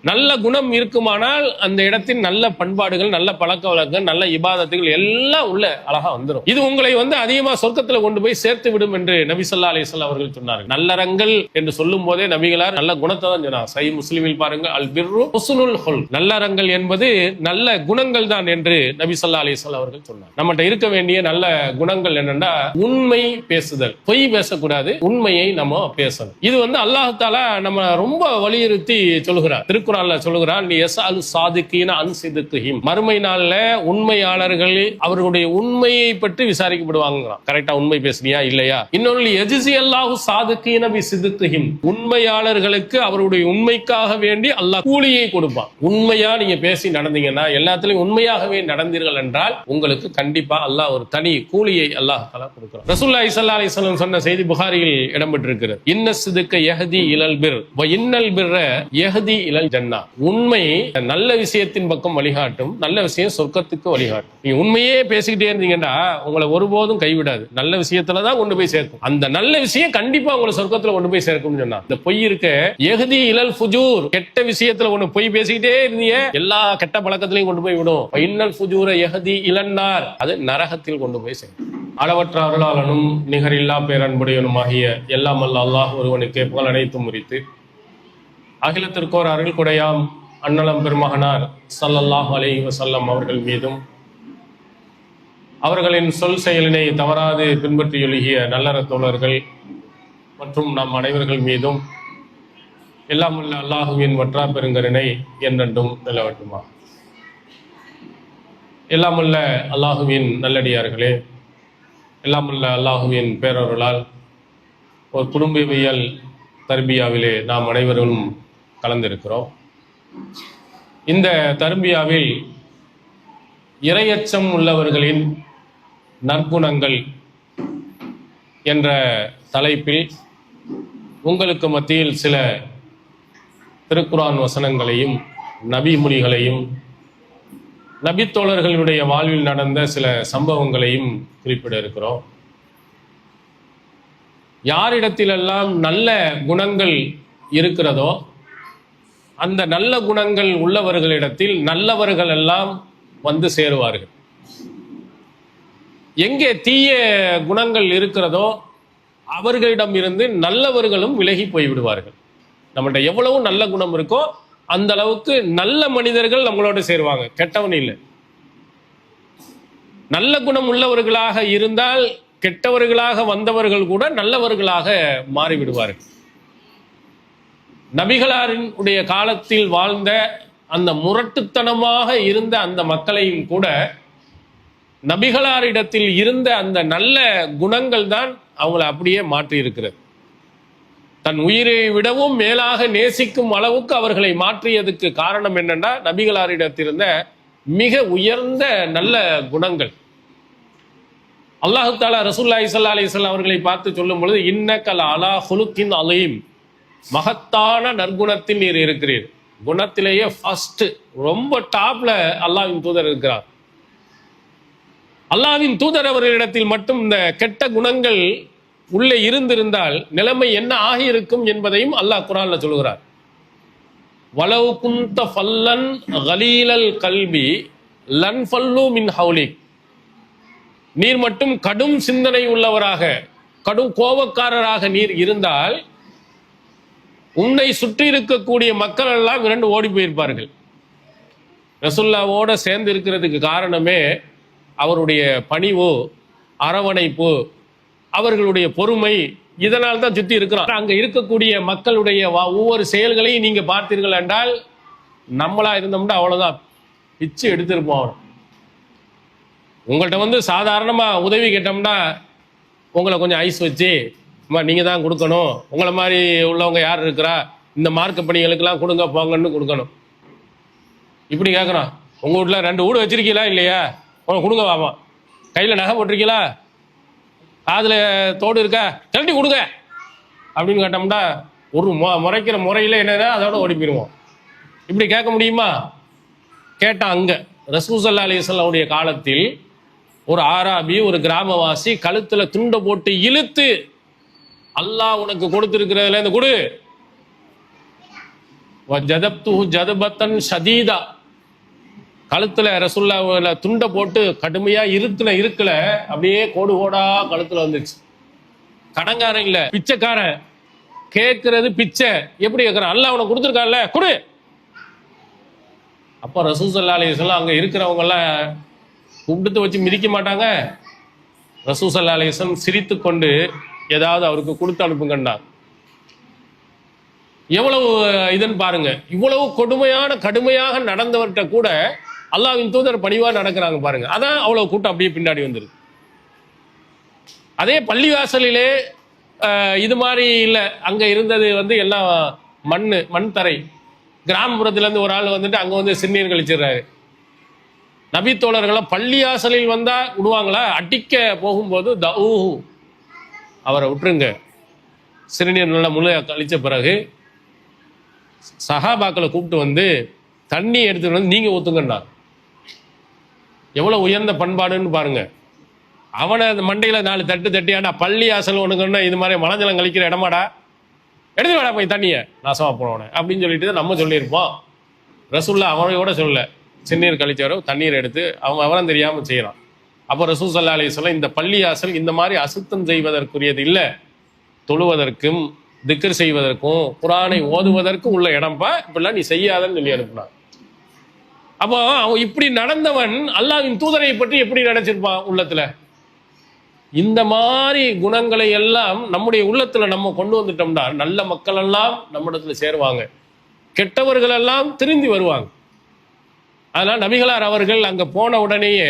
நல்ல குணம் இருக்குமானால் அந்த இடத்தின் நல்ல பண்பாடுகள், நல்ல பழக்க வழக்கங்கள், நல்ல இபாதத்துகள் எல்லாம் உள்ள அழகா வந்துடும். இது உங்களை அதிகமா சொர்க்கத்துல கொண்டு போய் சேர்த்து விடும் என்று நபி ஸல்லல்லாஹு அலைஹி வஸல்லம் அவர்கள் சொன்னார்கள். நல்லறங்கள் என்று சொல்லும் போதே நபிகளார் நல்ல குணத்தை தான் சொன்னாங்க. சஹீஹ் முஸ்லிமில் பாருங்க, அல் பிர்ரு ஹுஸ்னுல் ஹுல், நல்லறங்கள் என்பது நல்ல குணங்கள் தான் என்று நபி ஸல்லல்லாஹு அலைஹி வஸல்லம் அவர்கள் சொன்னார். நம்மகிட்ட இருக்க வேண்டிய நல்ல குணங்கள் என்னன்னா, உண்மை பேசுதல், பொய் பேசக்கூடாது, உண்மையை நம்ம பேசணும். இது அல்லாஹ் தஆலா நம்ம ரொம்ப வலியுறுத்தி சொல்கிறார். திருக்குறான்ல சொல்கிறான், நீ யஸ்அலு ஸாதிகீன அன் சித்கிஹிம், மறுமை நாள்ல உண்மையாளர்கள் அவர்களுடைய உண்மையை பற்றி விசாரிக்கப்படுவாங்க. கரெக்டா உண்மை பேசுறியா இல்லையா? இன்னொன்று யஜ்ஸி அல்லாஹு ஸாதிகீன பி சித்கிஹிம், உண்மையாளர்களுக்கு அவருடைய உண்மைக்காக வேண்டி அல்லாஹ் கூலியை கொடுப்பான். உண்மையா நீங்க பேசி நடந்தீங்கன்னா, எல்லாத்திலையும் உண்மையாகவே நடந்தீர்கள் என்றால் உங்களுக்கு கண்டிப்பா அல்லாஹ் ஒரு தனி கூலியை அல்லாஹ் தஆலா கொடுக்கிறார். ரசூலுல்லாஹி ஸல்லல்லாஹு அலைஹி வஸல்லம் சொன்ன செய்தி புகாரியில் இடம்பெற்றிருக்கிறது. இன்ன சித்க யஹ்தி இலல் பிர் வ இன்னல் பிர்ர யஹ்தி இலல் ஜன்னா, உண்மை நல்ல விஷயத்தின் பக்கம் வழிகாட்டும், நல்ல விஷயம் சொர்க்கத்துக்கு வழிகாட்டும். நீங்க உண்மையே பேசிக்கிட்டே இருந்தீங்கன்னா உங்களை ஒருபோதும் கைவிடாது, நல்ல விஷயத்துல தான் கொண்டு போய் சேர்க்கும். அந்த நல்ல விஷயம் கண்டிப்பா உங்களை சொர்க்கத்துல கொண்டு போய் சேர்க்கும் சொன்னா, இந்த பொய் இருக்க யஹ்தி இலல் ஃபுஜூர், கெட்ட விஷயத்துல ஒண்ணு பொய் பேசிக்கிட்டே இருந்தீங்க, எல்லா கெட்ட பழக்கத்திலையும் கொண்டு போய் விடும். இன்னல் ஃபுஜூர யஹ்தி இலன்னார், அது நரகத்தில் கொண்டு போய் சேர்க்கும். அளவற்ற அருளாளனும் நிகரில்லா பேரன்புடையனுமாகிய எல்லாம் வல்ல அல்லாஹ் ஒருவனுக்கே புகழ் அனைத்தும் உரித்து, அகிலத்திற்கோர் அருள் குடையாம் அன்னலம் பெருமகனார் ஸல்லல்லாஹு அலைஹி வஸல்லம் அவர்கள் மீதும், அவர்களின் சொல் செயலினை தவறாது பின்பற்றி எழுகிய நல்லற தோழர்கள் மற்றும் நம் அனைவர்கள் மீதும் எல்லாம் உள்ள அல்லாஹுவின் வற்றா பெருங்கருணை என்றென்றும் நிலவட்டுமா. எல்லாம் உள்ள அல்லாஹுவின் நல்லடியார்களே, எல்லாம் உள்ள அல்லாஹுவின் பேரருளால் ஒரு குடும்பவியல் தர்பியாவிலே நாம் அனைவரும் கலந்திருக்கிறோம். இந்த தர்பியாவில் இறையச்சம் உள்ளவர்களின் நற்குணங்கள் என்ற தலைப்பில் உங்களுக்கு மத்தியில் சில திருக்குர்ஆன் வசனங்களையும் நபி மொழிகளையும் நபித்தோழர்களுடைய வாழ்வில் நடந்த சில சம்பவங்களையும் குறிப்பிட இருக்கிறோம். யாரிடத்திலெல்லாம் நல்ல குணங்கள் இருக்கிறதோ அந்த நல்ல குணங்கள் உள்ளவர்களிடத்தில் நல்லவர்கள் எல்லாம் சேருவார்கள். எங்கே தீய குணங்கள் இருக்கிறதோ அவர்களிடம் இருந்து நல்லவர்களும் விலகி போய்விடுவார்கள். நம்மகிட்ட எவ்வளவு நல்ல குணம் இருக்கோ அந்த அளவுக்கு நல்ல மனிதர்கள் நம்மளோட சேருவாங்க, கெட்டவன் இல்லை. நல்ல குணம் உள்ளவர்களாக இருந்தால் கெட்டவர்களாக வந்தவர்கள் கூட நல்லவர்களாக மாறிவிடுவார்கள். நபிகளாரின் உடைய காலத்தில் வாழ்ந்த அந்த முரட்டுத்தனமாக இருந்த அந்த மக்களையும் கூட நபிகளாரிடத்தில் இருந்த அந்த நல்ல குணங்கள் தான் அவங்களை அப்படியே மாற்றி இருக்கிறது. தன் உயிரை விடவும் மேலாக நேசிக்கும் அளவுக்கு அவர்களை மாற்றியதுக்கு காரணம் என்னன்னா, நபிகளாரிடத்திருந்த மிக உயர்ந்த நல்ல குணங்கள். அல்லாஹ் தஆலா ரசூலுல்லாஹி ஸல்லல்லாஹு அலைஹி வஸல்லம் அவர்களை பார்த்து சொல்லும் பொழுது, இன்னக லஅலா ஹுலுகின் அலீம், மகத்தான நற்குணத்தில் நீர் இருக்கிறீர். குணத்திலேயே ஃபர்ஸ்ட், ரொம்ப டாப்ல அல்லாஹ்வின் தூதர் இருக்கிறார். அல்லாஹ்வின் தூதர் அவர்களிடத்தில் மட்டும் இந்த கெட்ட குணங்கள் உள்ளே இருந்திருந்தால் நிலைமை என்ன ஆகியிருக்கும் என்பதையும் அல்லாஹ் குர்ஆன்ல சொல்கிறார். வலவ் குன்த ஃபல்லன் கலீலல் கல்பி லன் ஃபல்லு மின் ஹவுலிக், நீர் மட்டும் கடும் சிந்தனை உள்ளவராக, கடும் கோபக்காரராக நீர் இருந்தால் உன்னை சுற்றி இருக்கக்கூடிய மக்கள் எல்லாம் இரண்டு ஓடி போயிருப்பார்கள். ரசூலுல்லாவோட சேர்ந்து இருக்கிறதுக்கு காரணமே அவருடைய பணிவு, அரவணைப்பு, அவர்களுடைய பொறுமை, இதனால் தான் சுற்றி இருக்கிறோம். அங்க இருக்கக்கூடிய மக்களுடைய ஒவ்வொரு செயல்களையும் நீங்க பார்த்தீர்கள் என்றால், நம்மளா இருந்தோம்னா அவ்வளவுதான், பிச்சு எடுத்திருப்போம். உங்கள்கிட்ட சாதாரணமா உதவி கேட்டோம்னா உங்களை கொஞ்சம் ஐஸ் வச்சு, நீங்க தான் கொடுக்கணும், உங்களை மாதிரி உள்ளவங்க யார் இருக்கிறா, இந்த மார்க்க பணிகளுக்கெல்லாம் கொடுங்க போங்கன்னு கொடுக்கணும். இப்படி கேட்குறோம். உங்க வீட்டில் 2 வீடு வச்சிருக்கீங்களா இல்லையா, உங்களை கொடுங்க வாமா. கையில் நகை போட்டிருக்கீங்களா, காதில் தோடு இருக்கா, கழட்டி கொடுங்க அப்படின்னு கேட்டோம்னா ஒரு முறைக்கிற முறையில் என்னன்னா அதோட ஓடி போயிடுவோம். இப்படி கேட்க முடியுமா? கேட்டான். அங்க ரசூல் ஸல்லல்லாஹு அலைஹி வஸல்லம் காலத்தில் ஒரு ஆராபி, ஒரு கிராமவாசி கழுத்துல துண்டை போட்டு இழுத்து, அல்லாஹ் உனக்கு கொடுத்திருக்கிறதுல இந்த கொடு, ஜதப்துஹு ஜதுபத்தன் ஷதீதா, கழுத்துல ரசூலுல்லாஹ் துண்டை போட்டு கடுமையா இருக்கல அப்படியே கோடு கோடா கழுத்துல வந்துச்சு. கடங்காரன் இல்ல, பிச்சைக்காரன். கேட்கறது பிச்சை. எப்படி கேட்கறான்? அல்லாஹ் அவனை கொடுத்துருக்கான்ல, கொடு. அப்ப ரசூல் ஸல்லல்லாஹு அலைஹி வஸல்லம் அங்க இருக்கிறவங்க எல்லாம் கூப்பிட்டு வச்சு மிதிக்க மாட்டாங்க. ரசூல் ஸல்லல்லாஹு அலைஹி வஸல்லம் சிரித்து கொண்டு ஏதாவது அவருக்கு கொடுத்து அனுப்புங்கண்டா. எவ்வளவு இதுன்னு பாருங்க. இவ்வளவு கடுமையாக நடந்தவர்கிட்ட கூட அல்லாஹ்வின் தூதர் பணிவா நடக்கிறாங்க பாருங்க. அதான் அவ்வளவு கூட்டம் அப்படியே பின்னாடி வந்துருது. அதே பள்ளிவாசலிலே இது மாதிரி இல்லை, அங்க இருந்தது எல்லாம் மண் தரை. கிராமப்புறத்துல இருந்து ஒரு ஆள் வந்துட்டு அங்க சிறுநீர் கழிச்சிடுறாரு. நபி தோழர்கள்லாம் பள்ளிவாசலில் வந்தா விடுவாங்களா? அடிக்க போகும்போது தஊஹு, அவரை விட்டுருங்க. சிறுநீர் நல்லா முழு கழிச்ச பிறகு சஹாபாக்களை கூப்பிட்டு தண்ணி எடுத்துட்டு நீங்க ஊத்துங்கண்ணா. எவ்வளவு உயர்ந்த பண்பாடுன்னு பாருங்க. அவனை மண்டையில 4 தட்டு தட்டியாடா, பள்ளி ஆசல் ஒண்ணுங்கன்னா இது மாதிரி மலஜலம் கழிக்கிற இடமாடா, எடுத்து வேடா போய் தண்ணிய நாசமா போனவன அப்படின்னு சொல்லிட்டு நம்ம சொல்லியிருப்போம். ரசூலுல்லாஹ் அவனையோட சொல்ல, சிறுநீர் கழிச்சாரோ தண்ணீர் எடுத்து அவன் தெரியாம செய்யறான். அப்போ ரசூல் ஸல்லல்லாஹு அலைஹி வஸல்லம் இந்த பள்ளி ஆசல் இந்த மாதிரி அசுத்தம் செய்வதற்குரியது இல்லை, தொழுவதற்கும் திக்ர் செய்வதற்கும் குர்ஆனை ஓதுவதற்கும் உள்ள இடம்பா, இப்படிலாம் நீ செய்யாதன்னு சொல்லி அனுப்புனான். அப்போ அவன் இப்படி நடந்தவன் அல்லாஹ்வின் தூதரை பற்றி எப்படி நினைச்சிருப்பான் உள்ளத்துல? இந்த மாதிரி குணங்களை எல்லாம் நம்முடைய உள்ளத்துல நம்ம கொண்டு வந்துட்டோம்னா நல்ல மக்கள் எல்லாம் நம்மிடத்துல சேருவாங்க, கெட்டவர்கள் எல்லாம் திரும்பி வருவாங்க. அதனால் நபிகளார் அவர்கள் அங்க போன உடனேயே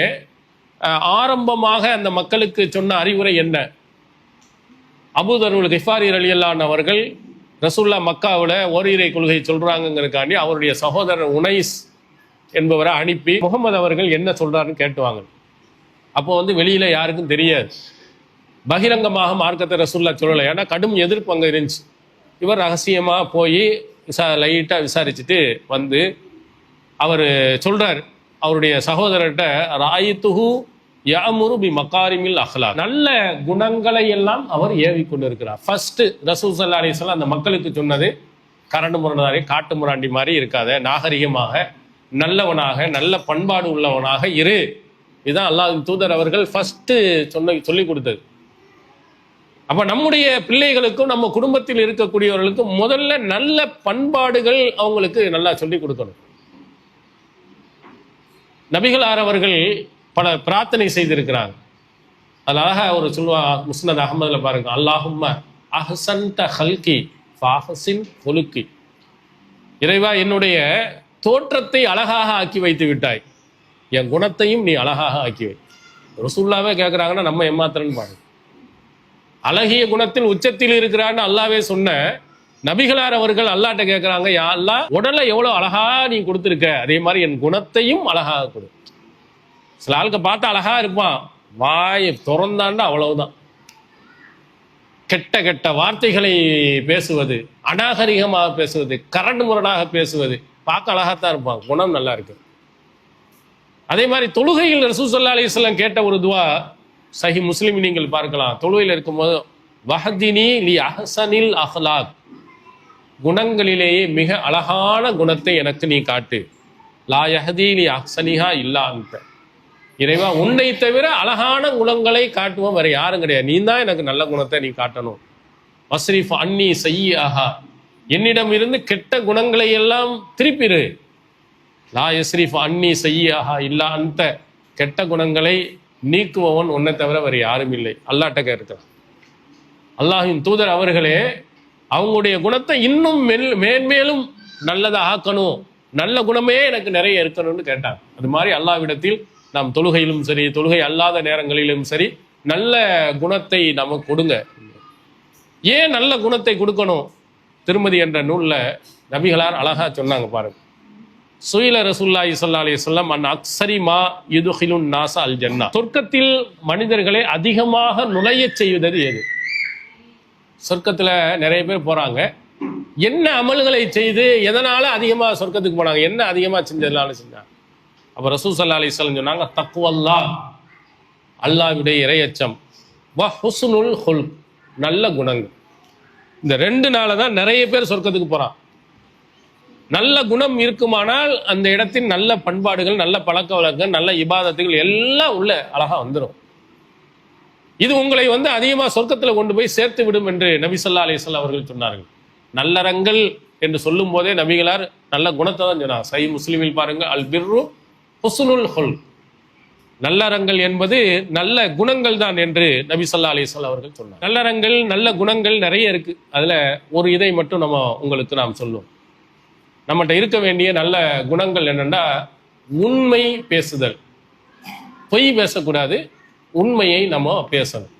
ஆரம்பமாக அந்த மக்களுக்கு சொன்ன அறிவுரை என்ன? அபூதர் கிஃபாரி ரலியல்லாஹு அன்ஹு அவர்கள் ரசூலுல்லாஹ் மக்காவில் ஓரிரை கொள்கை சொல்றாங்கிறதுக்காண்டி அவருடைய சகோதரர் உனைஸ் என்பவரை அனுப்பி முகமது அவர்கள் என்ன சொல்றாருன்னு கேட்டுவாங்க. அப்போ வெளியில யாருக்கும் தெரியாது, பகிரங்கமாக மார்க்கத்தை ரசூலுல்லாஹ் சொல்லலை. ஏன்னா கடும் எதிர்ப்பு அங்கே இருந்துச்சு. இவர் ரகசியமா போய் லைட்டா விசாரிச்சுட்டு அவர் சொல்றார் அவருடைய சகோதரர்கிட்ட, ராயித்துஹு யஅமுரு பி மகாரிமில் அஹ்லாக், நல்ல குணங்களை எல்லாம் அவர் ஏவி கொண்டு இருக்கிறார். ஃபர்ஸ்ட் ரசூல் ஸல்லல்லாஹு அலைஹி வஸல்லம் அந்த மக்களுக்கு சொன்னது, கரண்டு முரண்டாரி காட்டு முராண்டி மாதிரி இருக்காத, நாகரிகமாக நல்லவனாக நல்ல பண்பாடு உள்ளவனாக இரு. இதுதான் அல்லாஹ்வின் தூதர் அவர்கள் ஃபர்ஸ்ட் சொல்லி கொடுத்தது. அப்ப நம்முடைய பிள்ளைகளுக்கும் நம்ம குடும்பத்தில் இருக்கக்கூடியவர்களுக்கும் முதல்ல நல்ல பண்பாடுகள் அவங்களுக்கு நல்லா சொல்லி கொடுக்கணும். நபிகளார் அவர்கள் பல பிரார்த்தனை செய்திருக்கிறாங்க. அது அழகா ஒரு சொல்லுவா, முஸ்னத் அஹ்மதுல பாருங்க, அல்லாஹும்ம அஹ்சன்த ஹல்கி ஃபஹ்சின் குலுக்கி, இறைவா என்னுடைய தோற்றத்தை அழகாக ஆக்கி வைத்து விட்டாய், என் குணத்தையும் நீ அழகாக ஆக்கி வை. ரசூலுல்லாஹ்வே கேட்குறாங்கன்னா நம்ம ஏமாத்திரன்னு பாருங்க. அழகிய குணத்தில் உச்சத்தில் இருக்கிறான்னு அல்லாவே சொன்ன நபிகளார் அவர்கள் அல்லாட்ட கேட்குறாங்க, யா அல்லாஹ் உடலை எவ்வளோ அழகா நீ கொடுத்துருக்க, அதே மாதிரி என் குணத்தையும் அழகாக கொடு. சில ஆளுக்கு பார்த்தா அழகா இருப்பான், வாயை திறந்தாண்டா அவ்வளவுதான். கெட்ட கெட்ட வார்த்தைகளை பேசுவது, அநாகரிகமாக பேசுவது, கரண்டு முரடாக பேசுவது, பார்க்க அழகாத்தான் இருப்பான், குணம் நல்லா இருக்கு. அதே மாதிரி தொழுகையில் ரசூல் ஸல்லல்லாஹு அலைஹி வஸல்லம் கேட்ட ஒரு துவா சஹி முஸ்லிம் நீங்கள் பார்க்கலாம். தொழுகையில் இருக்கும்போது வஹ்தினி லி அஹ்சனில் அஹ்லாக், குணங்களிலேயே மிக அழகான குணத்தை எனக்கு நீ காட்டு. லா யஹ்தி லி அஹ்சனிஹா இல்லா அன்த, இறைவா உன்னை தவிர அழகான குணங்களை காட்டுவோம் வேற யாரும் கிடையாது, நீ தான் எனக்கு நல்ல குணத்தை நீ காட்டணும். வஸ்ரிஃப் அன்னி சய்யிஅஹா, என்னிடம் இருந்து கெட்ட குணங்களை எல்லாம் திருப்பிடு. லா யஸ்ரிஃப் அன்னி சய்யிஅஹா இல்லா அன்த, கெட்ட குணங்களை நீக்குபவன் உன்னை தவிர வேற யாரும் இல்லை. அல்லாஹ்ட்ட கேட்கிறான். அல்லாஹ்வின் தூதர் அவர்களே அவங்களுடைய குணத்தை இன்னும் மேன்மேலும் நல்லதாக ஆக்கணும், நல்ல குணமே எனக்கு நிறைய இருக்கணும்னு கேட்டாங்க. அது மாதிரி அல்லாஹ்விடத்தில் நாம் தொழுகையிலும் சரி தொழுகை அல்லாத நேரங்களிலும் சரி நல்ல குணத்தை நமக்கு கொடுங்க. ஏன் நல்ல குணத்தை கொடுக்கணும்? திருமதி என்ற நூல்ல நபிகளார் அழகா சொன்னாங்க பாருங்க. சுயில ரசூலுல்லாஹி ஸல்லல்லாஹு அலைஹி வஸல்லம் அன் அக்ஸரி மா யுத்ஹிலுன் நாஸ அல் ஜன்னா, சொர்க்கத்தில் மனிதர்களை அதிகமாக நுழைய செய்வது எது? சொர்க்கத்துல நிறைய பேர் போறாங்க, என்ன அமல்களை செய்து எதனால அதிகமாக சொர்க்கத்துக்கு போனாங்க, என்ன அதிகமாக செஞ்சதுனால செஞ்சாங்க? அப்ப ரசூல் ஸல்லல்லாஹு அலைஹி வஸல்லம் சொன்னாங்க, தக்வல்லாஹ், அல்லாஹ்வுடைய இறையச்சம், வ ஹுஸ்னுல் ஹுல்க், நல்ல குணங்கள். இந்த 2 நாள தான் நிறைய பேர் சொர்க்கத்துக்கு போறான். நல்ல குணம் இருக்குமானால் அந்த இடத்தின் நல்ல பண்பாடுகள், நல்ல பழக்க வழக்கங்கள், நல்ல இபாதத்துகள் எல்லாம் உள்ள அழகா வந்துடும். இது உங்களை வந்து அதிகமா சொர்க்கத்துல கொண்டு போய் சேர்த்து விடும் என்று நபி ஸல்லல்லாஹு அலைஹி வஸல்லம் அவர்கள் சொன்னார்கள். நல்லறங்கள் என்று சொல்லும் போதே நபிகளார் நல்ல குணத்தை தான் சொன்னார். சஹீஹ் முஸ்லிமில் பாருங்க, அல் பிர்ரு ஹுஸ்னுல் ஹுல்க், நல்லறங்கள் என்பது நல்ல குணங்கள் தான் என்று நபி ஸல்லல்லாஹு அலைஹி வஸல்லம் அவர்கள் சொன்னார். நல்லறங்கள், நல்ல குணங்கள் நிறைய இருக்கு. அதுல ஒரு இதை மட்டும் உங்களுக்கு நாம் சொல்லுவோம். நம்மகிட்ட இருக்க வேண்டிய நல்ல குணங்கள் என்னன்னா, உண்மை பேசுதல். பொய் பேசக்கூடாது, உண்மையை நம்ம பேசணும்.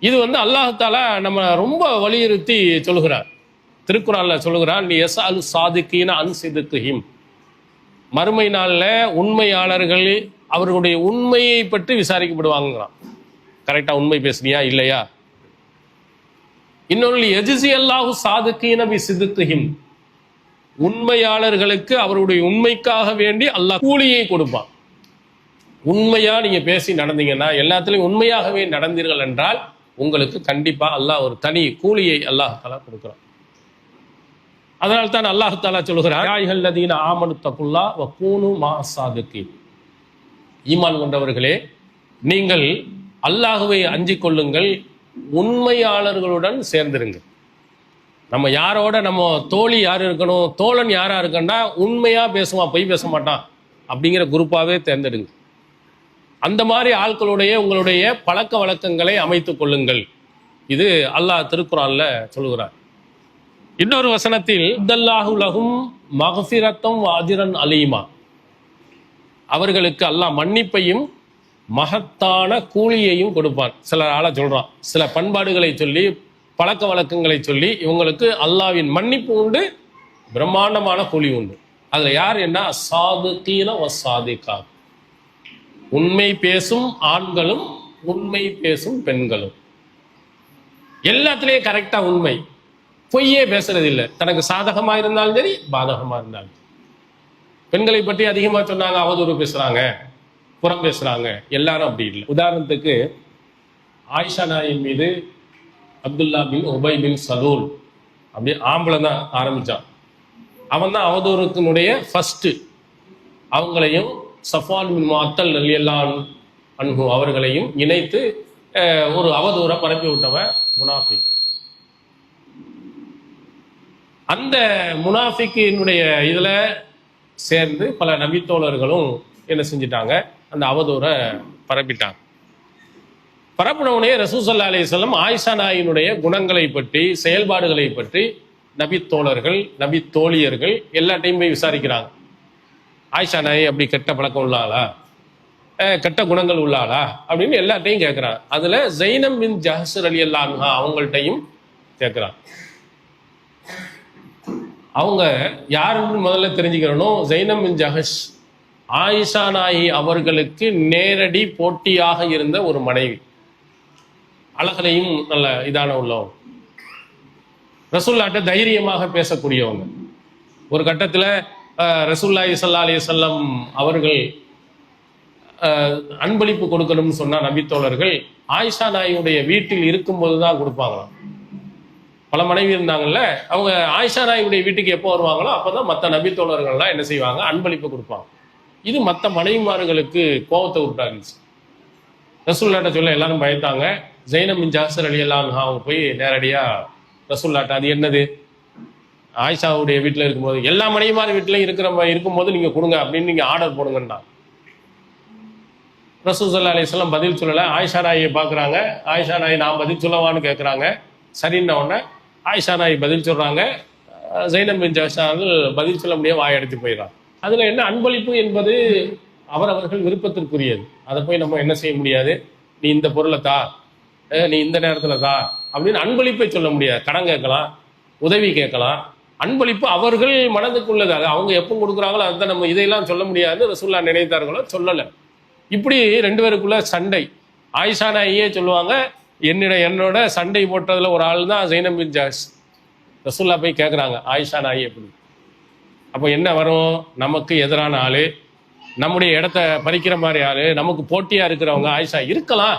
இது வந்து அல்லாஹ் தஆலா நம்ம ரொம்ப வலியுறுத்தி சொல்கிறார். திருக்குர்ஆன்ல சொல்கிறான், நீ யஸ்அலு சாதிகீன அன் சித்கிஹிம், மறுமை நாள்ல உண்மையாளர்கள் அவர்களுடைய உண்மையை பற்றி விசாரிக்கப்படுவாங்கறான். கரெக்டா உண்மை பேசுனியா இல்லையா? இன்னொரு யஜ்ஸி அல்லாஹு சாதிகீன பி சித்கிஹிம், உண்மையாளர்களுக்கு அவருடைய உண்மைக்காக வேண்டி அல்லாஹ் கூலியை கொடுப்பான். உண்மையா நீங்க பேசி நடந்தீங்கன்னா, எல்லாத்திலையும் உண்மையாகவே நடந்தீர்கள் என்றால் உங்களுக்கு கண்டிப்பா அல்லாஹ் ஒரு தனி கூலியை அல்லாஹ் தஆலா கொடுக்கிறான். அதனால தான் அல்லாஹ் தஆலா சொல்கிறார், யா அய்யுஹல்லதீன ஆமனு தகுல்லாஹ் வ கூனு மஅஸ் ஸாதிகீன், ஈமான் கொண்டவர்களே நீங்கள் அல்லாஹ்வை அஞ்சிக் கொள்ளுங்கள், உண்மையாளர்களுடன் சேர்ந்திருங்கள். நம்ம யாரோட நம்ம தோழி யார் இருக்கணும், தோழன் யாரா இருக்கணும்னா உண்மையா பேசுவான், பொய் பேச மாட்டான் அப்படிங்கிற குரூப்பாவே தேர்ந்தெடுங்க. அந்த மாதிரி ஆட்களுடைய உங்களுடைய பழக்க வழக்கங்களை அமைத்துக் கொள்ளுங்கள். இது அல்லாஹ் திருக்குர்ஆன்ல சொல்கிறார். இன்னொரு வசனத்தில், அல்லாஹு லஹும் மக்ஃபிரத்தம் வ அஜ்ரன் அலீமா, அவர்களுக்கு அல்லாஹ் மன்னிப்பையும் மகத்தான கூலியையும் கொடுப்பான். சில ஆளை சொல்றான், சில பண்பாடுகளை சொல்லி பழக்க வழக்கங்களை சொல்லி இவங்களுக்கு அல்லாஹ்வின் மன்னிப்பு உண்டு, பிரம்மாண்டமான கூலி உண்டு. அதுல யார் என்ன, சாதிகீன வ சாதிகாத், உண்மை பேசும் ஆண்களும் உண்மை பேசும் பெண்களும். எல்லாத்திலையும் கரெக்டா உண்மை, பொய்யே பேசுறது இல்லை. தனக்கு சாதகமா இருந்தாலும் சரி, பாதகமா இருந்தாலும். பெண்களை பற்றி அதிகமா சொன்னாங்க, அவதூறு பேசுறாங்க, புறம் பேசுறாங்க. எல்லாரும் அப்படி இல்லை. உதாரணத்துக்கு ஆயிஷா நாயின் மீது அப்துல்லா பின் உபை பின் சலூல், அப்படி ஆம்பளை தான் ஆரம்பிச்சான். அவன் தான் அவதூறுத்தினுடைய ஃபர்ஸ்ட். அவங்களையும் சஃப்வான் பின் முஅத்தல் ரலியல்லாஹு அன்ஹு அவர்களையும் இணைத்து ஒரு அவதூறை பரப்பி விட்டவன் முனாஃபிக். அந்த முனாஃபிக்கினுடைய இதுல சேர்ந்து பல நபித்தோழர்களும் என்ன செஞ்சிட்டாங்க, அந்த அவதூறை பரப்பிட்டாங்க. பரப்புனவுடனே ரசூல் ஸல்லல்லாஹு அலைஹி வஸல்லம் ஆயிஷா நாயினுடைய குணங்களை பற்றி, செயல்பாடுகளை பற்றி நபித்தோழர்கள், நபித்தோழியர்கள் எல்லாத்தையும் போய் விசாரிக்கிறாங்க. ஆயிஷா நாய் அப்படி கெட்ட பழக்கம் உள்ளாளா, கெட்ட குணங்கள் உள்ளாளா அப்படின்னு எல்லாத்தையும் கேட்கிறான். அதுல ஸைனப் பின் ஜஹ்ஷ் ரலியல்லாஹு அன்ஹா அவங்கள்ட்டையும் கேட்கிறான். அவங்க யாருன்னு முதல்ல தெரிஞ்சுக்கிறணும். ஸைனப் பின் ஜஹ்ஷ் ஆயிஷா நாயி அவர்களுக்கு நேரடி போட்டியாக இருந்த ஒரு மனைவி, அழகலையும் நல்ல இதான உள்ளவங்க, ரசூலுல்லாஹ்ட்ட தைரியமாக பேசக்கூடியவங்க. ஒரு கட்டத்துல ரசூலுல்லாஹி ஸல்லல்லாஹு அலைஹி வஸல்லம் அவர்கள் அன்பளிப்பு கொடுக்கணும்னு சொன்னா நபித்தோழர்கள் ஆயிஷா நாயுடைய வீட்டில் இருக்கும்போது தான் கொடுப்பாங்களாம். பல மனைவி இருந்தாங்கல்ல, அவங்க ஆயிஷா நாயுடைய வீட்டுக்கு எப்போ வருவாங்களோ அப்பதான் மற்ற நபித்தோழர்கள்லாம் என்ன செய்வாங்க, அன்பளிப்பு கொடுப்பாங்க. இது மற்ற மனைவிமார்களுக்கு கோபத்தை விட்டாருச்சு. ரசூலுல்லாஹ்ட்ட சொல்ல எல்லாரும் பயந்தாங்க. ஸைனப் பின் ஜஹ்ஷ் ரலியல்லாஹு அன்ஹா அவங்க போய் நேரடியா ரசூலுல்லாஹ்ட்ட, அது என்னது, ஆயிஷாவுடைய வீட்டில் இருக்கும்போது எல்லா மனைவிமார் வீட்டிலையும் இருக்கும்போது நீங்க கொடுங்க அப்படின்னு நீங்க ஆர்டர் போடுங்கன்னா. ரசூல் ஸல்லல்லாஹு அலைஹி வஸல்லம் பதில் சொல்லல. ஆயிஷா நாயை பார்க்குறாங்க. ஆயிஷா நாய் நான் பதில் சொல்லவான்னு கேட்குறாங்க. சரின்ன உடனே ஆயிஷா நாய் பதில் சொல்றாங்க. ஸைனப் பின் ஜஹ்ஷ் பதில் சொல்ல முடியாது, வாயெடுத்து போயிடறாங்க. அதுல என்ன, அன்பளிப்பு என்பது அவரவர்கள் விருப்பத்திற்குரியது. அதை போய் நம்ம என்ன செய்ய முடியாது, நீ இந்த பொருளை தா, நீ இந்த நேரத்துல தா அப்படின்னு அன்பளிப்பை சொல்ல முடியாது. கடன் கேட்கலாம், உதவி கேட்கலாம். அன்பளிப்பு அவர்கள் மனதுக்குள்ளது, அது அவங்க எப்போ கொடுக்குறாங்களோ அதுதான். நம்ம இதையெல்லாம் சொல்ல முடியாது, ரசூலுல்லாஹ் நினைத்தார்களோ சொல்லலை. இப்படி ரெண்டு பேருக்குள்ள சண்டை. ஆயிஷா நாயே சொல்லுவாங்க, என்னோட சண்டை போட்டதுல ஒரு ஆள் தான் ஸைனப் பின் ஜஹ்ஷ். ரசூலுல்லாஹ் போய் கேட்குறாங்க, ஆயிஷா நாய் எப்படி? அப்போ என்ன வரும், நமக்கு எதிரான ஆளு, நம்முடைய இடத்த பறிக்கிற மாதிரி ஆளு, நமக்கு போட்டியா இருக்கிறவங்க ஆயிஷா இருக்கலாம்,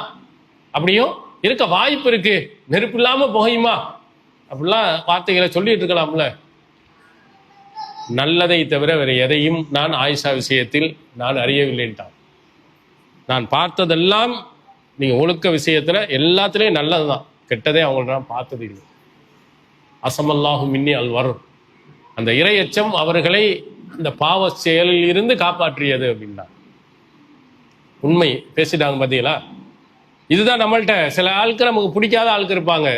அப்படியும் இருக்க வாய்ப்பு இருக்கு. நெருப்பு இல்லாம புகையுமா அப்படிலாம் வார்த்தைகளை சொல்லிட்டு இருக்கலாம்ல. நல்லதை தவிர வேறு எதையும் நான் ஆயிஷா விஷயத்தில் நான் அறியவில்லைன்ட்டான். நான் பார்த்ததெல்லாம் நீங்க ஒழுக்க விஷயத்துல எல்லாத்துலேயும் நல்லது தான், கெட்டதே அவங்கள்ட்ட நான் பார்த்தது இல்லை. அசமல்லாஹு மின்னி அல்வர், அந்த இரையச்சம் அவர்களை இந்த பாவ செயலில் இருந்து காப்பாற்றியது அப்படின்னா. உண்மை பேசிட்டாங்க பார்த்தீங்களா? இதுதான் நம்மள்ட்ட சில ஆட்கள் நமக்கு பிடிக்காத ஆட்கள் இருப்பாங்க,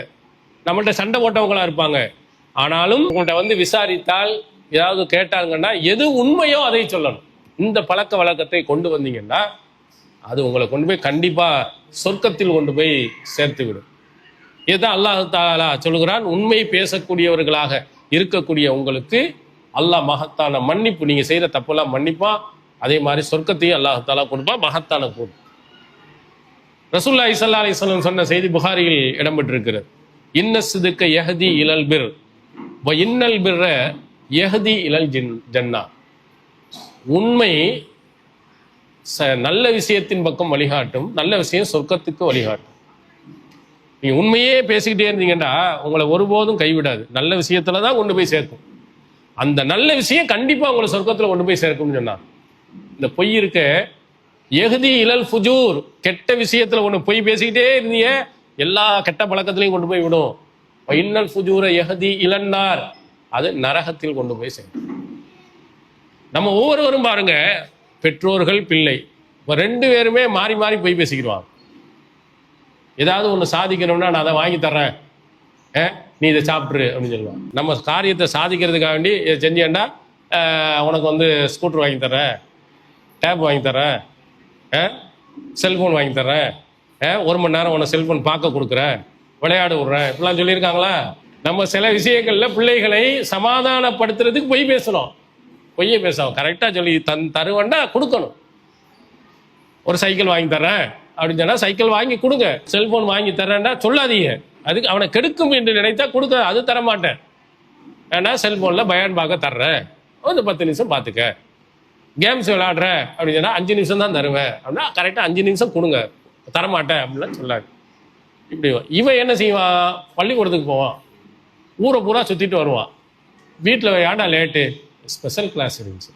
நம்மள்ட்ட சண்டை போட்டவங்களா இருப்பாங்க. ஆனாலும் உங்கள்கிட்ட வந்து விசாரித்தால் ஏதாவது கேட்டாங்கன்னா எது உண்மையோ அதை சொல்லணும். இந்த பழக்க வழக்கத்தை கொண்டு வந்தீங்கன்னா அது உங்களை கொண்டு போய் கண்டிப்பா சொர்க்கத்தில் கொண்டு போய் சேர்த்து விடும். இதுதான் அல்லாஹ் தஆலா சொல்கிறான், உண்மை பேசக்கூடியவர்களாக இருக்கக்கூடிய உங்களுக்கு அல்லாஹ் மகத்தான மன்னிப்பு, நீங்க செய்யற தப்பெல்லாம் மன்னிப்பா, அதே மாதிரி சொர்க்கத்தையும் அல்லாஹ் தஆலா கொடுப்பா, மகத்தான கூடும். ரசூலுல்லாஹி ஸல்லல்லாஹு அலைஹி வஸல்லம் சொன்ன செய்தி புகாரியில் இடம்பெற்றிருக்கிறது. இன்ன சிதுக்க யஹ்தி இலல் பிர் வ இன்னல் பிர்ர யஹ்தி இலல் ஜன்னா. உண்மை நல்ல விஷயத்தின் பக்கம் வழிகாட்டும், நல்ல விஷயம் சொர்க்கத்துக்கு வழிகாட்டும். நீங்க உண்மையே பேசிக்கிட்டே இருந்தீங்கன்னா உங்களை ஒருபோதும் கைவிடாது, நல்ல விஷயத்துல தான் கொண்டு போய் சேர்க்கும். அந்த நல்ல விஷயம் கண்டிப்பா உங்களை சொர்க்கத்துல கொண்டு போய் சேர்க்கும்னு சொன்னா. இந்த பொய் இருக்க யஹ்தி இலல் ஃபுஜூர், கெட்ட விஷயத்துல ஒண்ணு பொய் பேசிக்கிட்டே இருந்தீங்க எல்லா கெட்ட பழக்கத்திலையும் கொண்டு போய் விடும். இன்னல் ஃபுஜூர யஹ்தி இலன்னார், அது நரகத்தில் கொண்டு போய் சேர்க்கும். நம்ம ஒவ்வொருவரும் பாருங்க, பெற்றோர்கள் பிள்ளை ரெண்டு பேருமே மாறி மாறி பொய் பேசிக்கிடுவாங்க. ஏதாவது ஒன்று சாதிக்கணும்னா நான் அதை வாங்கி தர்றேன், நீ இதை சாப்பிட்ரு அப்படின்னு சொல்லுவான். நம்ம காரியத்தை சாதிக்கிறதுக்காக வேண்டி இதை செஞ்சேன்னா உனக்கு வந்து ஸ்கூட்டர் வாங்கி தர்றேன், டேப் வாங்கி தர்றேன், செல்ஃபோன் வாங்கி தர்றேன், 1 மணி நேரம் உன்னை செல்ஃபோன் பார்க்க கொடுக்குறேன், விளையாட விட்றேன், இப்படிலாம் சொல்லியிருக்காங்களா? நம்ம சில விஷயங்கள்ல பிள்ளைகளை சமாதானப்படுத்துறதுக்கு பொய் பேசணும். பொய்யை பேசணும், கரெக்டாக சொல்லி தருவேன்னா கொடுக்கணும். ஒரு சைக்கிள் வாங்கி தர்றேன் அப்படின்னு சொன்னா சைக்கிள் வாங்கி கொடுங்க, செல்போன் வாங்கி தர்றேன்னா சொல்லாதீங்க. அதுக்கு அவனை கெடுக்கும் என்று நினைத்தா கொடுக்க, அது தரமாட்டேன். ஏன்னா செல்போன்ல பயான் பார்க்க தர்றேன், ஒரு 10 நிமிஷம் பார்த்துக்க. கேம்ஸ் விளையாடுற அப்படின்னு சொன்னா 5 நிமிஷம் தான் தருவேன் அப்படின்னா கரெக்டாக 5 நிமிஷம் கொடுங்க, தரமாட்டேன் அப்படின்லாம் சொல்லாது. இப்படி இவன் என்ன செய்வான், பள்ளிக்கூடத்துக்கு போவான், ஊரை பூரா சுற்றிட்டு வருவான், வீட்டில் ஏன்டா லேட்டு, ஸ்பெஷல் கிளாஸ் இருந்துச்சு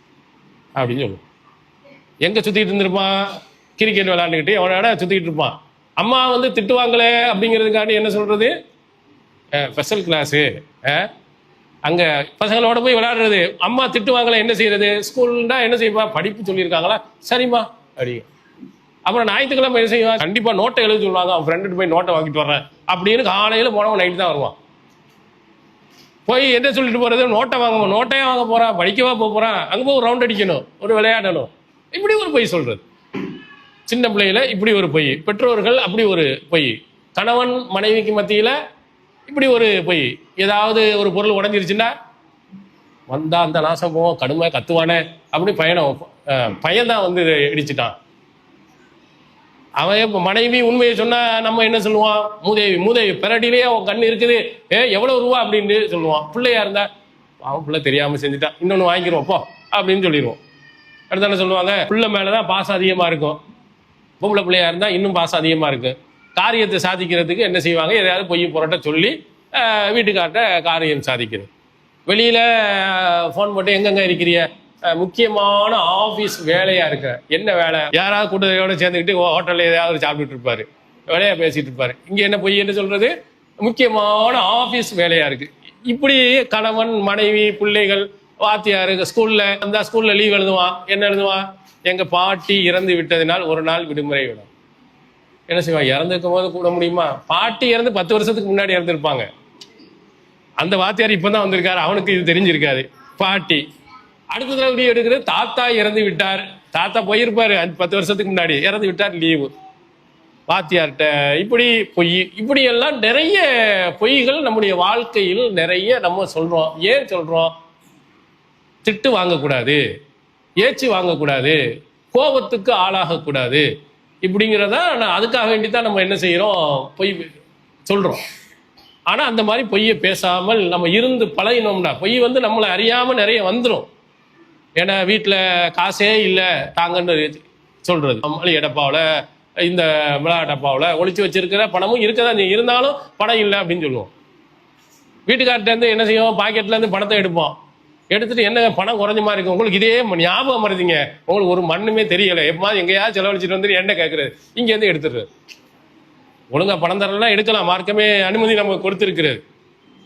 அப்படின்னு சொல்லுவான். எங்கே சுற்றிட்டு இருந்திருப்பான், கிரிக்கெட் விளையாண்டுக்கிட்டு அவனோட சுற்றிக்கிட்டு இருப்பான். அம்மா வந்து திட்டுவாங்களே அப்படிங்கிறதுக்காண்டி என்ன சொல்கிறது, ஸ்பெஷல் கிளாஸு, அங்கே பசங்களோட போய் விளையாடுறது, அம்மா திட்டுவாங்களே என்ன செய்யறது, ஸ்கூல்னா என்ன செய்வா, படிப்பு சொல்லியிருக்காங்களா, சரிம்மா அப்படி. அப்புறம் ஞாயிற்றுக்கிழமை என்ன செய்வான், கண்டிப்பாக நோட்டை எழுத சொல்லுவாங்க, அவன் ஃப்ரெண்டுட்டு போய் நோட்டை வாங்கிட்டு வர்றேன் அப்படின்னு காலையில் போனவன் நைட்டு தான் வருவான். போய் என்ன சொல்லிட்டு போகிறது, நோட்டை வாங்க, நோட்டையே வாங்க போகிறான், படிக்கவா போகிறான், அங்கே போய் ஒரு ரவுண்ட் அடிக்கணும், ஒரு விளையாடணும், இப்படி ஒரு பொய் சொல்கிறது. சின்ன பிள்ளையில இப்படி ஒரு பொய், பெற்றோர்கள் அப்படி ஒரு பொய், கணவன் மனைவிக்கு மத்தியில் இப்படி ஒரு பொய். ஏதாவது ஒரு பொருள் உடஞ்சிருச்சுன்னா வந்தா அந்த நாசம் போவோம், கடுமையாக கத்துவானே அப்படி பையன் தான் வந்து இடிச்சிட்டான். அவன் இப்போ மனைவி உண்மையை சொன்னா நம்ம என்ன சொல்லுவான், மூதேவி பிறடிலேயே அவன் கண் இருக்குது, எவ்வளவு ரூபா அப்படின்னு சொல்லுவான். பிள்ளையா இருந்தா அவன் பிள்ளை தெரியாம செஞ்சுட்டான், இன்னொன்று வாங்கிடுவோம் போ அப்படின்னு சொல்லிடுவோம். அடுத்து என்ன சொல்லுவாங்க, பிள்ளை மேலதான் பாசம் அதிகமா இருக்கும், பொம்பளை பிள்ளையா இருந்தா இன்னும் பாசம் அதிகமா இருக்கு. காரியத்தை சாதிக்கிறதுக்கு என்ன செய்வாங்க, எதையாவது பொய் புரட்ட சொல்லி வீட்டுக்கார்ட்ட காரியம் சாதிக்கிறது. வெளியில ஃபோன் போட்டு எங்கெங்க இருக்கிறிய, முக்கியமான ஆபீஸ் வேலையா இருக்க, என்ன வேலை, யாராவது கூட்டத்தோட சேர்ந்துக்கிட்டு ஹோட்டல்ல ஏதாவது சாப்பிட்டுட்டு இருப்பாரு, வேலையா பேசிட்டு இருப்பாரு. இங்க என்ன பொய் என்ன சொல்றது, முக்கியமான ஆபீஸ் வேலையா இருக்கு. இப்படி கணவன் மனைவி பிள்ளைகள் வாத்தியாரு ஸ்கூல்ல அந்த ஸ்கூல்ல லீவ் எழுதுவான், என்ன எழுதுவான், எங்க பாட்டி இறந்து விட்டதினால் ஒரு நாள் விடுமுறை விடும். என்ன செய்வான், இறந்துருக்கும் போது கூட முடியுமா, பாட்டி இறந்து 10 வருஷத்துக்கு முன்னாடி இறந்துருப்பாங்க, அந்த வாத்தியார் இப்பதான் வந்திருக்காரு, அவனுக்கு இது தெரிஞ்சிருக்காது. பாட்டி அடுத்த தடவை லீவ் எடுக்கிறது, தாத்தா இறந்து விட்டார், தாத்தா போயிருப்பாரு 10 வருஷத்துக்கு முன்னாடி, இறந்து விட்டார் லீவு வாத்தியார்கிட்ட. இப்படி பொய், இப்படி எல்லாம் நிறைய பொய்கள் நம்முடைய வாழ்க்கையில் நிறைய நம்ம சொல்றோம். ஏன் சொல்றோம், திட்டு வாங்கக்கூடாது, ஏச்சு வாங்கக்கூடாது, கோபத்துக்கு ஆளாகக்கூடாது, இப்படிங்கிறதா அதுக்காக வேண்டித்தான் நம்ம என்ன செய்யறோம், பொய் சொல்றோம். ஆனா அந்த மாதிரி பொய்யை பேசாமல் நம்ம இருந்து பழகினோம்னா, பொய் வந்து நம்மளை அறியாம நிறைய வந்துடும். ஏன்னா வீட்டில் காசே இல்லை தாங்கன்னு சொல்றது, மளிகை டப்பாவில் இந்த மிளகா டப்பாவில் ஒளிச்சு வச்சிருக்கிற பணமும் இருக்கதான் இருந்தாலும் பணம் இல்லை அப்படின்னு சொல்லுவோம். வீட்டுக்கார்ட்ட இருந்து என்ன செய்வோம், பாக்கெட்ல இருந்து பணத்தை எடுப்போம், எடுத்துட்டு என்னங்க பணம் குறைஞ்ச மாதிரி இருக்கு, உங்களுக்கு இதே ஞாபகம் மறதிங்க, உங்களுக்கு ஒரு மண்ணுமே தெரியல, எப்பமா எங்கேயாவது செலவழிச்சிட்டு வந்து என்ன கேட்கறது, இங்க இருந்து எடுத்துடுறது. ஒழுங்கா பணம் தரலாம் எடுக்கலாம், மார்க்கமே அனுமதி நமக்கு கொடுத்துருக்கிறது.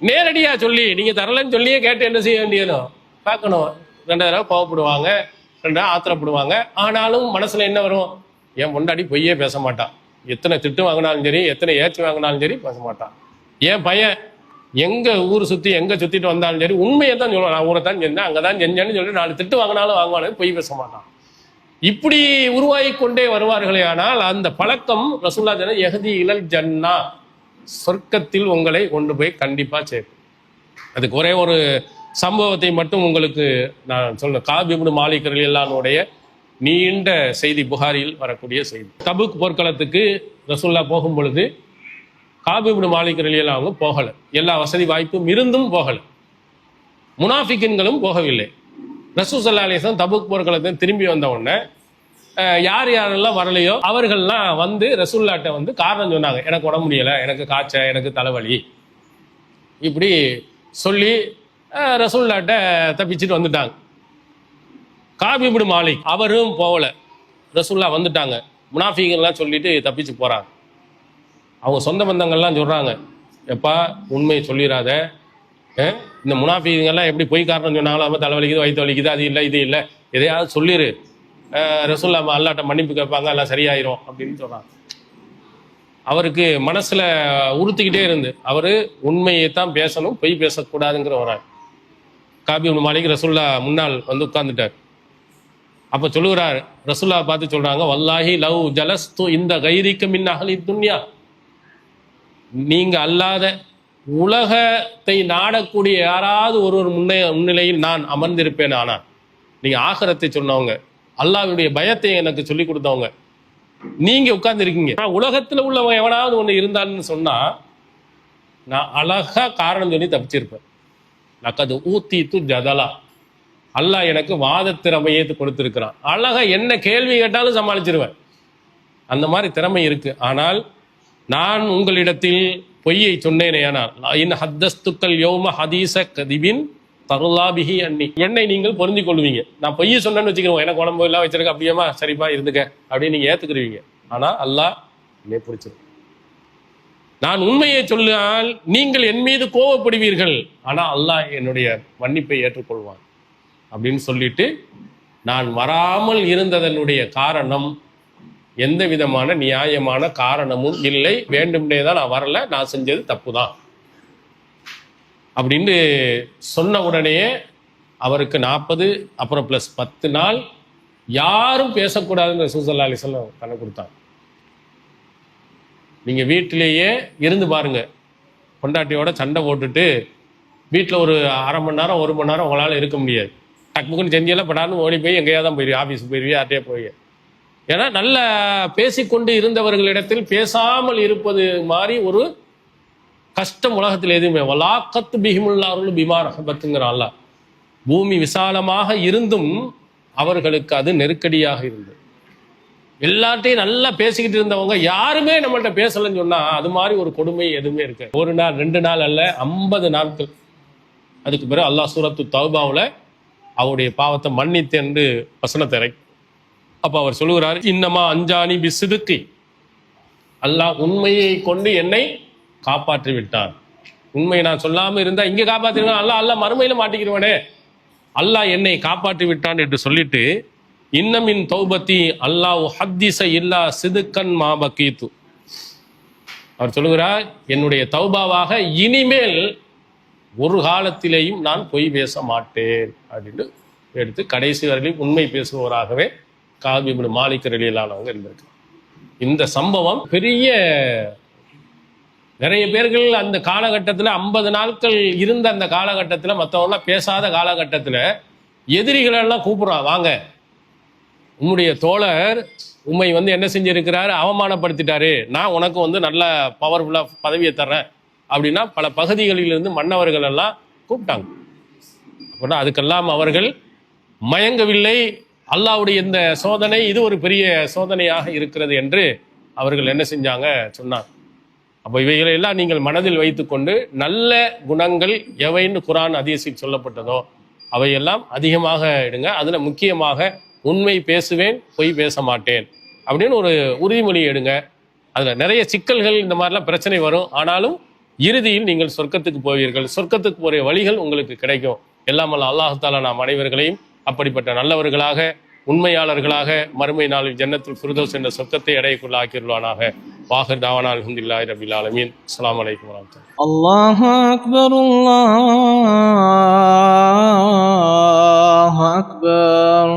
நேரடியா சொல்லி நீங்க தரலன்னு சொல்லியே கேட்டு என்ன செய்ய வேண்டியது, பார்க்கணும். 2000 கோவப்படுவாங்க, 2 ஆத்திரப்படுவாங்க. ஆனாலும் மனசுல என்ன வரும், என் பொண்டாடி பொய்யே பேச மாட்டான், எத்தனை திட்டு வாங்கினாலும் சரி, எத்தனை ஏற்றி வாங்கினாலும் சரி பேச மாட்டான். என் பையன் எங்க ஊர் சுத்தி எங்க சுத்திட்டு வந்தாலும் சரி உண்மையை தான் சொல்லுவான், நான் ஊரை தான் செஞ்சேன், அங்கதான் செஞ்சேன்னு சொல்லி 4 திட்டு வாங்கினாலும் வாங்குவானு, பொய் பேச மாட்டான். இப்படி உருவாகி கொண்டே வருவார்களே. ஆனால் அந்த பழக்கம் ரசூலுல்லாஹ் சொன்ன யஹ்தி இலல் ஜன்னா, சொர்க்கத்தில் உங்களை கொண்டு போய் கண்டிப்பா சேர்க்கும். அதுக்கு ஒரே ஒரு சம்பவத்தை மட்டும் உங்களுக்கு நான் சொல்றேன். காப் இப்னு மாலிக் ரலியல்லாஹு அன்ஹுடைய நீண்ட செய்தி, புகாரியில் வரக்கூடிய செய்தி. தபுக் போர்க்களத்துக்கு ரசூலுல்லாஹ் போகும் பொழுது காப் இப்னு மாலிக் ரலியல்லாஹு அன்ஹு போகல, எல்லா வசதி வாய்ப்பும் இருந்தும் போகல, முனாஃபிக்கின்களும் போகவில்லை. ரசூல் ஸல்லல்லாஹு அலைஹி வஸல்லம் தபுக் போர்க்களத்தை திரும்பி வந்த உடனே யார் யாரெல்லாம் வரலையோ அவர்கள்லாம் வந்து ரசூலுல்லாஹ்ட்ட வந்து காரணம் சொன்னாங்க, எனக்கு உடம்பு முடியலை, எனக்கு காய்ச்சல், எனக்கு தலைவலி, இப்படி சொல்லி ரசூலுல்லாஹ்ட்ட தப்பிச்சுட்டு வந்துட்டாங்க. காப் இப்னு மாலிக் அவரும் போகல, ரசூலுல்லாஹ் வந்துட்டாங்க, முனாஃபிகெல்லாம் சொல்லிட்டு தப்பிச்சு போறாங்க. அவங்க சொந்த பந்தங்கள்லாம் சொல்றாங்க, எப்பா உண்மையை சொல்லிடாத, இந்த முனாஃபிகெல்லாம் எப்படி பொய் காரணம் சொன்னாங்களோ, அது தலைவலிக்குது, வயிற்று வலிக்குது, அது இல்லை இது இல்லை, எதையாவது சொல்லிடு, ரசூலுல்லாஹ் அல்லாஹ்ட்ட மன்னிப்பு கேட்பாங்க, எல்லாம் சரியாயிரும் அப்படின்னு சொல்றாங்க. அவருக்கு மனசுல உறுத்திக்கிட்டே இருந்து அவரு உண்மையை தான் பேசணும், பொய் பேசக்கூடாதுங்கிற ஒரு காப் இப்னு மாலிக் ரசூலுல்லாஹ் முன்னால் வந்து உட்கார்ந்துட்டார். அப்ப சொல்லுகிறார், ரசூலுல்லாஹ் பார்த்து சொல்றாங்க, வல்லாஹி லவ் ஜலஸ்து இந்த கைரிக்க மின் அஹ்லி துன்யா, நீங்க அல்லாத உலகத்தை நாடக்கூடிய யாராவது ஒருவர் முன்னிலையில் நான் அமர்ந்திருப்பேன். ஆனால் நீங்க ஆகிரத்தை சொன்னவங்க, அல்லாஹ்வுடைய பயத்தை எனக்கு சொல்லி கொடுத்தவங்க, நீங்க உட்கார்ந்து இருக்கீங்க. உலகத்துல உள்ளவன் எவனாவது ஒண்ணு இருந்தான்னு சொன்னா நான் அழகா காரணம் சொல்லி தப்பிச்சிருப்பேன். நக்கது ஊத்தித்து ஜதலா, அல்லாஹ் எனக்கு வாத திறமையை கொடுத்திருக்கிறான், அழகா என்ன கேள்வி கேட்டாலும் சமாளிச்சிருவேன், அந்த மாதிரி திறமை இருக்கு. ஆனால் நான் உங்களிடத்தில் பொய்யை சொன்னேனேயானால் இன் ஹத்தஸ்துக்கள் யௌம ஹதீஸ கதிபின் தருலாபிஹி அன்னி, என்னை நீங்கள் பொருந்திக் கொள்வீங்க. நான் பொய்யை சொன்னேன்னு வச்சுக்கிறோம், எனக்கு உடம்பு எல்லாம் வச்சிருக்க, அப்படியேமா சரிப்பா இருந்துக்க அப்படின்னு நீங்க ஏத்துக்கிருவீங்க. ஆனா அல்லாஹ் என்னை பிடிச்சிருக்கும். நான் உண்மையை சொன்னால் நீங்கள் என் மீது கோவப்படுவீர்கள், ஆனா அல்லாஹ் என்னுடைய மன்னிப்பை ஏற்றுக்கொள்வான் அப்படின்னு சொல்லிட்டு, நான் வராமல் இருந்ததனுடைய காரணம் எந்த விதமான நியாயமான காரணமும் இல்லை, வேண்டும்னே தான் நான் வரல, நான் செஞ்சது தப்பு தான் அப்படின்னு சொன்ன உடனேயே அவருக்கு 40 அப்புறம் + 10 நாள் யாரும் பேசக்கூடாதுன்னு ரசூல் ஸல்லல்லாஹு அலைஹி வஸல்லம் கணக்கு கொடுத்தாங்க. நீங்க வீட்டிலேயே இருந்து பாருங்க, பொண்டாட்டியோட சண்டை போட்டுட்டு வீட்டில் ஒரு அரை மணி நேரம் 1 மணி நேரம் உங்களால் இருக்க முடியாது. டக்குன்னு செஞ்செல்லாம் படான்னு ஓடி போய் எங்கேயாவது தான் போயிடுவீங்க, ஆஃபீஸுக்கு போயிடுவீங்க, யார்கிட்டயே போய். ஏன்னா நல்ல பேசிக்கொண்டு இருந்தவர்களிடத்தில் பேசாமல் இருப்பது மாதிரி ஒரு கஷ்டம் உலகத்தில் எதுவுமே. வலாக்கத்து பிஹிமுல்லாருள் பிமா ரஹபத்துங்கிற அல்லாஹ், பூமி விசாலமாக இருந்தும் அவர்களுக்கு அது நெருக்கடியாக இருந்தது. எல்லாத்தையும் நல்லா பேசிக்கிட்டு இருந்தவங்க யாருமே நம்மள்கிட்ட பேசலன்னு சொன்னா அது மாதிரி ஒரு கொடுமை எதுவுமே இருக்கு. 1 நாள் 2 நாள் அல்ல, 50 நாட்கள். அதுக்கு பிறகு அல்லாஹ் சூரத்து தௌபாவுல அவருடைய பாவத்தை மன்னித்து என்று வசனத்தை இறக்கி, அப்ப அவர் சொல்லுகிறார், இன்னமா அஞ்சானி பிசிதுக்கி, அல்லாஹ் உண்மையை கொண்டு என்னை காப்பாற்றி விட்டான். உண்மையை நான் சொல்லாம இருந்தா இங்க காப்பாற்றிருக்கான், அல்லாஹ் மறுமையில மாட்டிக்கிறவனே, அல்லாஹ் என்னை காப்பாற்றி விட்டான் என்று சொல்லிட்டு, இன்னமின் தௌபத்தி அல்லாஹ் ஹத்திஸ இல்லா சிதுக்கன் மா பகீத்து, அவர் சொல்லுகிறார், என்னுடைய தௌபாவாக இனிமேல் ஒரு காலத்திலேயும் நான் பொய் பேச மாட்டேன் அப்படின்னு எடுத்து கடைசி வரையிலும் உண்மை பேசுபவராகவே காப் இப்னு மாலிக் ரலியல்லாஹு அன்ஹு இருந்திருக்கு. இந்த சம்பவம் பெரிய நிறைய பேர்கள் அந்த காலகட்டத்தில் 50 நாட்கள் இருந்த அந்த காலகட்டத்தில், மற்றவங்களாம் பேசாத காலகட்டத்தில் எதிரிகளெல்லாம் கூப்பிடுறான், வாங்க உம்முடைய தோழர் உம்மை என்ன செஞ்சிருக்கிறாரு, அவமானப்படுத்திட்டாரு, நான் உனக்கு நல்ல பவர்ஃபுல்லா பதவியை தர்றேன் அப்படின்னா பல பகுதிகளிலிருந்து மன்னவர்கள் எல்லாம் கூப்பிட்டாங்க. அப்படின்னா அதுக்கெல்லாம் அவர்கள் மயங்கவில்லை. அல்லாஹ்வுடைய இந்த சோதனை இது ஒரு பெரிய சோதனையாக இருக்கிறது என்று அவர்கள் என்ன செஞ்சாங்க சொன்னாங்க. அப்போ இவைகளை எல்லாம் நீங்கள் மனதில் வைத்துக்கொண்டு நல்ல குணங்கள் எவைன்னு குர்ஆன் ஹதீஸில் சொல்லப்பட்டதோ அவையெல்லாம் அதிகமாக எடுங்க. அதுல முக்கியமாக உண்மை பேசுவேன், பொய் பேச மாட்டேன் அப்படின்னு ஒரு உறுதிமொழி எடுங்க. அதுல நிறைய சிக்கல்கள், இந்த மாதிரிலாம் பிரச்சனை வரும். ஆனாலும் இறுதியில் நீங்கள் சொர்க்கத்துக்கு போவீர்கள். சொர்க்கத்துக்கு போகிற வழிகள் உங்களுக்கு கிடைக்கும். எல்லாம் வல்ல அல்லாஹ் தஆலா நாம் அனைவர்களையும் அப்படிப்பட்ட நல்லவர்களாக, உண்மையாளர்களாக, மறுமை நாளில் ஜன்னத்துல் ஃபிர்தௌஸ் என்ற சொர்க்கத்தை அடையக்குள்ள ஆக்கிருவானாக. வாஹிர் தாவானா அல்ஹம்துலில்லாஹி ரப்பில் ஆலமீன். அஸ்ஸலாமு அலைக்கும் வரஹ்மத்துல்லாஹி. அல்லாஹு அக்பர், அல்லாஹு அக்பர்.